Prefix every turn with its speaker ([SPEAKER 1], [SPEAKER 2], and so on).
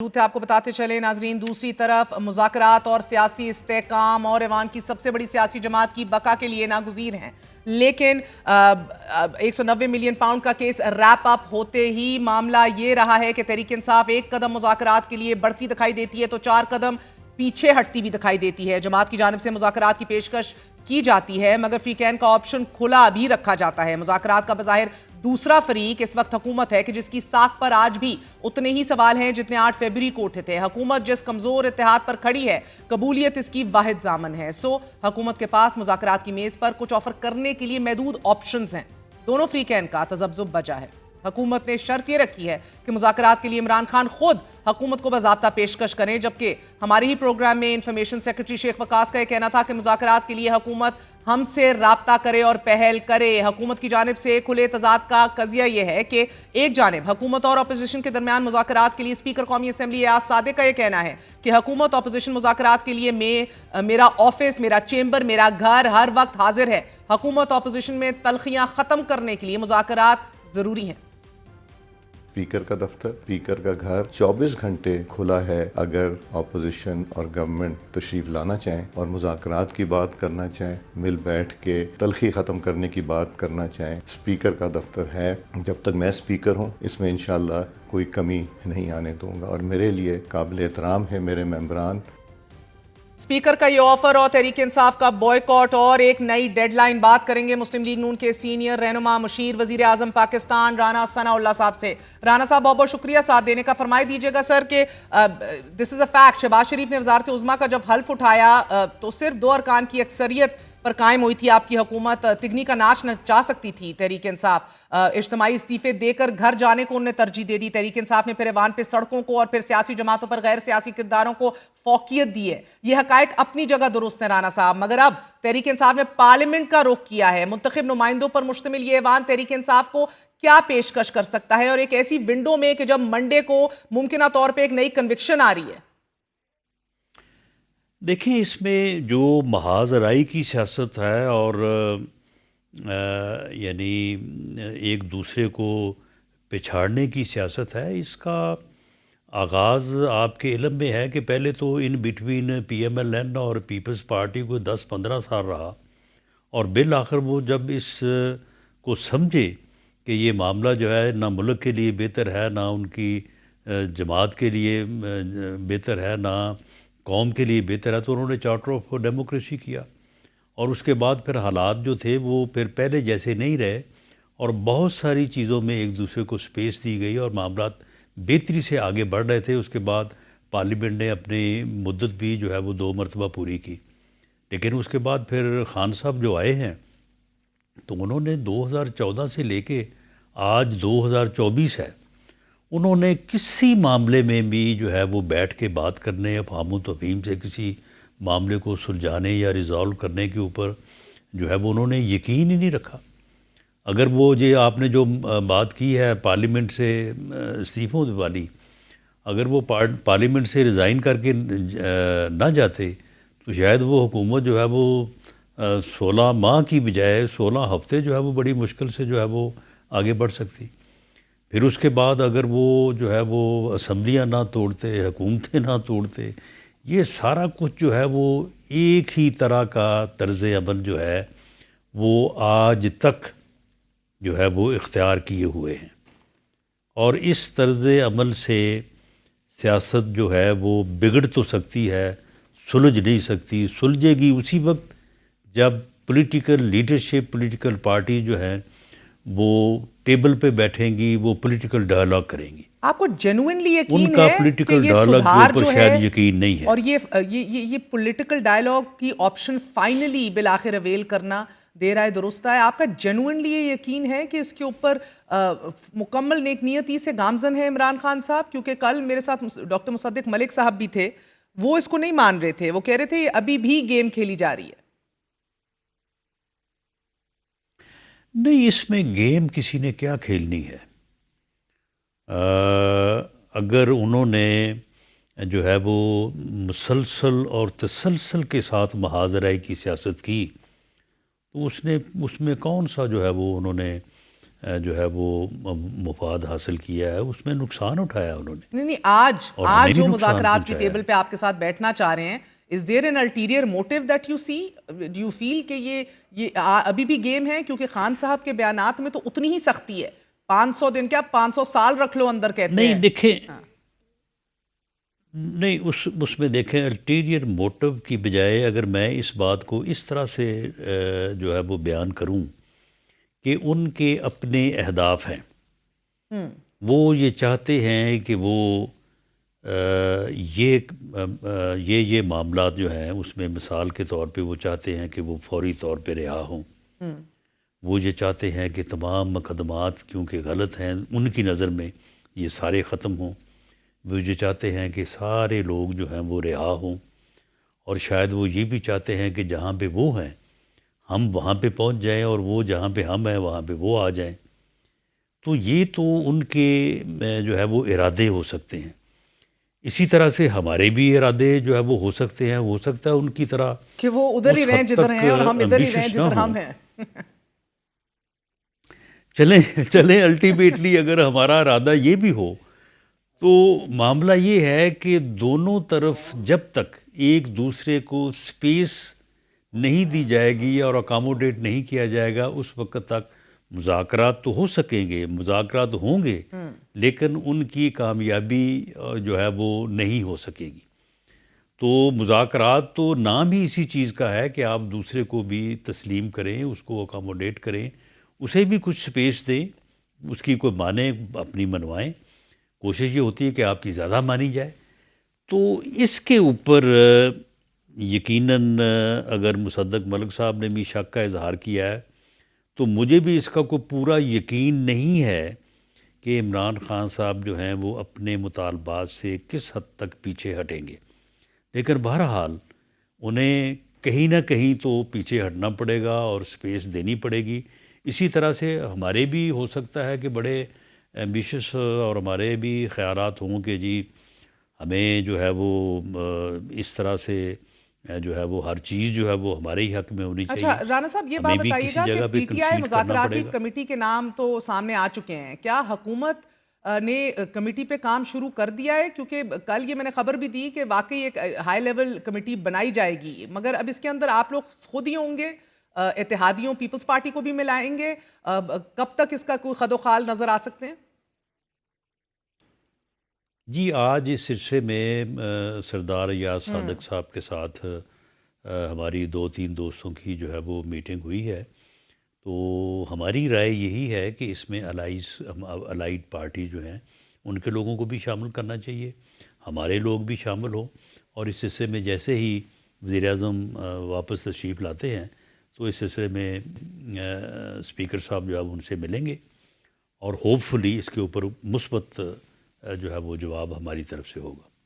[SPEAKER 1] تھے آپ کو بتاتے چلے ناظرین، دوسری طرف مذاکرات اور سیاسی استحکام اور ایوان کی سب سے بڑی سیاسی جماعت کی بقا کے لیے ناگزیر ہیں، لیکن 190 ملین پاؤنڈ کا کیس ریپ اپ ہوتے ہی معاملہ یہ رہا ہے کہ تحریک انصاف ایک قدم مذاکرات کے لیے بڑھتی دکھائی دیتی ہے تو 4 قدم پیچھے ہٹتی بھی دکھائی دیتی ہے۔ جماعت کی جانب سے مذاکرات کی پیشکش کی جاتی ہے مگر فریقین کا آپشن کھلا بھی رکھا جاتا ہے۔ مذاکرات کا بظاہر دوسرا فریق اس وقت حکومت ہے کہ جس کی ساکھ پر آج بھی اتنے ہی سوال ہیں جتنے 8 فیبری کو اٹھے تھے۔ حکومت جس کمزور اتحاد پر کھڑی ہے، قبولیت اس کی واحد ضامن ہے۔ حکومت کے پاس مذاکرات کی میز پر کچھ آفر کرنے کے لیے محدود آپشنز ہیں۔ دونوں فریقین کا تذبذب بجا ہے۔ حکومت نے شرط یہ رکھی ہے کہ مذاکرات کے لیے عمران خان خود حکومت کو باضابطہ پیشکش کریں، جبکہ ہمارے ہی پروگرام میں انفارمیشن سیکرٹری شیخ وقاص کا یہ کہنا تھا کہ مذاکرات کے لیے حکومت ہم سے رابطہ کرے اور پہل کرے۔ حکومت کی جانب سے کھلے تضاد کا قضیہ یہ ہے کہ ایک جانب حکومت اور اپوزیشن کے درمیان مذاکرات کے لیے اسپیکر قومی اسمبلی ایاز صادق کا یہ کہنا ہے کہ حکومت اپوزیشن مذاکرات کے لیے میرا آفس، میرا چیمبر، میرا گھر ہر وقت حاضر ہے۔ حکومت اپوزیشن میں تلخیاں ختم کرنے کے لیے مذاکرات ضروری ہیں۔
[SPEAKER 2] اسپیکر کا دفتر، اسپیکر کا گھر 24 گھنٹے کھلا ہے۔ اگر اپوزیشن اور گورنمنٹ تشریف لانا چاہیں اور مذاکرات کی بات کرنا چاہیں، مل بیٹھ کے تلخی ختم کرنے کی بات کرنا چاہیں، اسپیکر کا دفتر ہے۔ جب تک میں اسپیکر ہوں اس میں انشاءاللہ کوئی کمی نہیں آنے دوں گا، اور میرے لیے قابل احترام ہے میرے ممبران۔
[SPEAKER 1] اسپیکر کا یہ آفر اور تحریک انصاف کا بوائیکاٹ اور ایک نئی ڈیڈ لائن۔ بات کریں گے مسلم لیگ نون کے سینئر رہنما مشیر وزیر اعظم پاکستان رانا ثناء اللہ صاحب سے۔ رانا صاحب بہت بہت شکریہ ساتھ دینے کا۔ فرمائے دیجئے گا سر کہ دس از اے فیکٹ، شہباز شریف نے وزارت عظمیٰ کا جب حلف اٹھایا تو صرف 2 ارکان کی اکثریت پر قائم ہوئی تھی آپ کی حکومت۔ تگنی کا ناچ نچا سکتی تھی تحریک انصاف۔ اجتماعی استعفے دے کر گھر جانے کو انہوں نے ترجیح دے دی۔ تحریک انصاف نے پھر ایوان پہ سڑکوں کو اور پھر سیاسی جماعتوں پر غیر سیاسی کرداروں کو فوقیت دی ہے۔ یہ حقائق اپنی جگہ درست ہے رانا صاحب، مگر اب تحریک انصاف نے پارلیمنٹ کا رخ کیا ہے۔ منتخب نمائندوں پر مشتمل یہ ایوان تحریک انصاف کو کیا پیشکش کر سکتا ہے، اور ایک ایسی ونڈو میں کہ جب منڈے کو ممکنہ طور پہ ایک نئی کنوکشن آ رہی ہے؟
[SPEAKER 3] دیکھیں، اس میں جو محاذ رائی کی سیاست ہے اور یعنی ایک دوسرے کو پچھاڑنے کی سیاست ہے، اس کا آغاز آپ کے علم میں ہے کہ پہلے تو in between P M L N اور پیپلز پارٹی کو 10-15 سال رہا، اور بالآخر وہ جب اس کو سمجھے کہ یہ معاملہ جو ہے نہ ملک کے لیے بہتر ہے، نہ ان کی جماعت کے لیے بہتر ہے، نہ قوم کے لیے بہتر ہے، تو انہوں نے چارٹر آف ڈیموکریسی کیا، اور اس کے بعد پھر حالات جو تھے وہ پھر پہلے جیسے نہیں رہے، اور بہت ساری چیزوں میں ایک دوسرے کو سپیس دی گئی اور معاملات بہتری سے آگے بڑھ رہے تھے۔ اس کے بعد پارلیمنٹ نے اپنی مدت بھی جو ہے وہ 2 مرتبہ پوری کی، لیکن اس کے بعد پھر خان صاحب جو آئے ہیں تو انہوں نے 2014 سے لے کے آج 2024 ہے، انہوں نے کسی معاملے میں بھی جو ہے وہ بیٹھ کے بات کرنے، افہام و تفہیم سے کسی معاملے کو سلجھانے یا ریزالو کرنے کے اوپر جو ہے وہ انہوں نے یقین ہی نہیں رکھا۔ اگر وہ یہ آپ نے جو بات کی ہے پارلیمنٹ سے استعفوں والی، اگر وہ پارلیمنٹ سے ریزائن کر کے نہ جاتے تو شاید وہ حکومت جو ہے وہ 16 ماہ کی بجائے 16 ہفتے جو ہے وہ بڑی مشکل سے جو ہے وہ آگے بڑھ سکتی۔ پھر اس کے بعد اگر وہ جو ہے وہ اسمبلیاں نہ توڑتے، حکومتیں نہ توڑتے، یہ سارا کچھ جو ہے وہ ایک ہی طرح کا طرز عمل جو ہے وہ آج تک جو ہے وہ اختیار کیے ہوئے ہیں، اور اس طرز عمل سے سیاست جو ہے وہ بگڑ تو سکتی ہے، سلجھ نہیں سکتی۔ سلجھے گی اسی وقت جب پولیٹیکل لیڈرشپ، پولیٹیکل پارٹی جو ہیں وہ ٹیبل پہ بیٹھیں گی، وہ پولیٹیکل ڈائلاگ کریں گی۔
[SPEAKER 1] آپ کو جینوئنلی یقین
[SPEAKER 3] ان کا
[SPEAKER 1] ہے
[SPEAKER 3] پولیٹیکل
[SPEAKER 1] کہ یہ
[SPEAKER 3] ڈائلاگ کے
[SPEAKER 1] سدھار
[SPEAKER 3] اوپر
[SPEAKER 1] جو
[SPEAKER 3] شاید
[SPEAKER 1] ہے
[SPEAKER 3] یقین نہیں ہے،
[SPEAKER 1] اور یہ پولیٹیکل ڈائلاگ کی آپشن فائنلی بالآخر اویل کرنا دے رہا ہے، درست ہے؟ آپ کا جینوئنلی یہ یقین ہے کہ اس کے اوپر مکمل نیک نیتی سے گامزن ہے عمران خان صاحب؟ کیونکہ کل میرے ساتھ ڈاکٹر مصدق ملک صاحب بھی تھے، وہ اس کو نہیں مان رہے تھے، وہ کہہ رہے تھے یہ ابھی بھی گیم کھیلی جا رہی ہے۔
[SPEAKER 3] نہیں، اس میں گیم کسی نے کیا کھیلنی ہے؟ اگر انہوں نے جو ہے وہ مسلسل اور تسلسل کے ساتھ محاذ رائی کی سیاست کی تو اس میں کون سا جو ہے وہ انہوں نے جو ہے وہ مفاد حاصل کیا ہے، اس میں نقصان اٹھایا انہوں نے،
[SPEAKER 1] نہیں آج
[SPEAKER 3] اور ہمیں بھی
[SPEAKER 1] جو
[SPEAKER 3] نقصان
[SPEAKER 1] مذاکرات کی
[SPEAKER 3] پہنچایا
[SPEAKER 1] ٹیبل پہ آپ کے ساتھ بیٹھنا چاہ رہے ہیں، is there an ulterior motive that you see? Do you feel کہ یہ ابھی بھی گیم ہے؟ کیونکہ خان صاحب کے بیانات میں تو اتنی ہی سختی ہے، 500 دن کیا 500 سال رکھ لو اندر کہتے ہیں۔
[SPEAKER 3] نہیں دیکھیں، نہیں اس میں دیکھیں الٹیریئر موٹو کی بجائے اگر میں اس بات کو اس طرح سے جو ہے وہ بیان کروں کہ ان کے اپنے اہداف ہیں، وہ یہ چاہتے ہیں کہ وہ یہ معاملات جو ہیں اس میں مثال کے طور پہ وہ چاہتے ہیں کہ وہ فوری طور پہ رہا ہوں، وہ یہ چاہتے ہیں کہ تمام مقدمات کیونکہ غلط ہیں ان کی نظر میں یہ سارے ختم ہوں، وہ یہ چاہتے ہیں کہ سارے لوگ جو ہیں وہ رہا ہوں، اور شاید وہ یہ بھی چاہتے ہیں کہ جہاں پہ وہ ہیں ہم وہاں پہ پہنچ جائیں، اور وہ جہاں پہ ہم ہیں وہاں پہ وہ آ جائیں۔ تو یہ تو ان کے جو ہے وہ ارادے ہو سکتے ہیں، اسی طرح سے ہمارے بھی ارادے جو ہے وہ ہو سکتے ہیں، ہو سکتا ہے ان کی طرح
[SPEAKER 1] کہ وہ ادھر ہی
[SPEAKER 3] اس
[SPEAKER 1] رہیں
[SPEAKER 3] حد
[SPEAKER 1] جدھر
[SPEAKER 3] تک
[SPEAKER 1] ہیں اور ہم ادھر ہی رہیں
[SPEAKER 3] ambitious نہ
[SPEAKER 1] جدھر ہم
[SPEAKER 3] ہوں۔
[SPEAKER 1] ہیں۔
[SPEAKER 3] چلیں الٹیمیٹلی اگر ہمارا ارادہ یہ بھی ہو تو معاملہ یہ ہے کہ دونوں طرف جب تک ایک دوسرے کو سپیس نہیں دی جائے گی اور اکاموڈیٹ نہیں کیا جائے گا، اس وقت تک مذاکرات تو ہو سکیں گے، مذاکرات ہوں گے، لیکن ان کی کامیابی جو ہے وہ نہیں ہو سکے گی۔ تو مذاکرات تو نام ہی اسی چیز کا ہے کہ آپ دوسرے کو بھی تسلیم کریں، اس کو اکاموڈیٹ کریں، اسے بھی کچھ سپیس دیں، اس کی کوئی مانیں اپنی منوائیں، کوشش یہ ہوتی ہے کہ آپ کی زیادہ مانی جائے۔ تو اس کے اوپر یقیناً اگر مصدق ملک صاحب نے بھی شک کا اظہار کیا ہے تو مجھے بھی اس کا کوئی پورا یقین نہیں ہے کہ عمران خان صاحب جو ہیں وہ اپنے مطالبات سے کس حد تک پیچھے ہٹیں گے، لیکن بہرحال انہیں کہیں نہ کہیں تو پیچھے ہٹنا پڑے گا اور سپیس دینی پڑے گی۔ اسی طرح سے ہمارے بھی ہو سکتا ہے کہ بڑے ایمبیشس اور ہمارے بھی خیالات ہوں کہ جی ہمیں جو ہے وہ اس طرح سے جو ہے وہ ہر چیز جو ہے وہ ہمارے ہی حق میں ہونی چاہیے۔
[SPEAKER 1] اچھا رانا صاحب یہ
[SPEAKER 3] ہمیں
[SPEAKER 1] بات
[SPEAKER 3] بھی
[SPEAKER 1] بتائیے
[SPEAKER 3] کسی
[SPEAKER 1] گا کہ
[SPEAKER 3] جگہ پہ
[SPEAKER 1] پی ٹی آئی
[SPEAKER 3] کنسیڈ کرنا
[SPEAKER 1] مذاکراتی
[SPEAKER 3] پڑے گا۔
[SPEAKER 1] کمیٹی کے نام تو سامنے آ چکے ہیں، کیا حکومت نے کمیٹی پہ کام شروع کر دیا ہے؟ کیونکہ کل یہ میں نے خبر بھی دی کہ واقعی ایک ہائی لیول کمیٹی بنائی جائے گی، مگر اب اس کے اندر آپ لوگ خود ہی ہوں گے، اتحادیوں پیپلز پارٹی کو بھی ملائیں گے؟ کب تک اس کا کوئی خد و خال نظر آ سکتے ہیں؟
[SPEAKER 3] جی آج اس سلسلے میں سردار ایاز صادق صاحب کے ساتھ ہماری 2-3 دوستوں کی جو ہے وہ میٹنگ ہوئی ہے، تو ہماری رائے یہی ہے کہ اس میں الائیڈ پارٹی جو ہیں ان کے لوگوں کو بھی شامل کرنا چاہیے، ہمارے لوگ بھی شامل ہوں، اور اس سلسلے میں جیسے ہی وزیر اعظم واپس تشریف لاتے ہیں تو اس سلسلے میں اسپیکر صاحب جو اب ان سے ملیں گے، اور ہوپ فلی اس کے اوپر مثبت جو ہے وہ جواب ہماری طرف سے ہوگا۔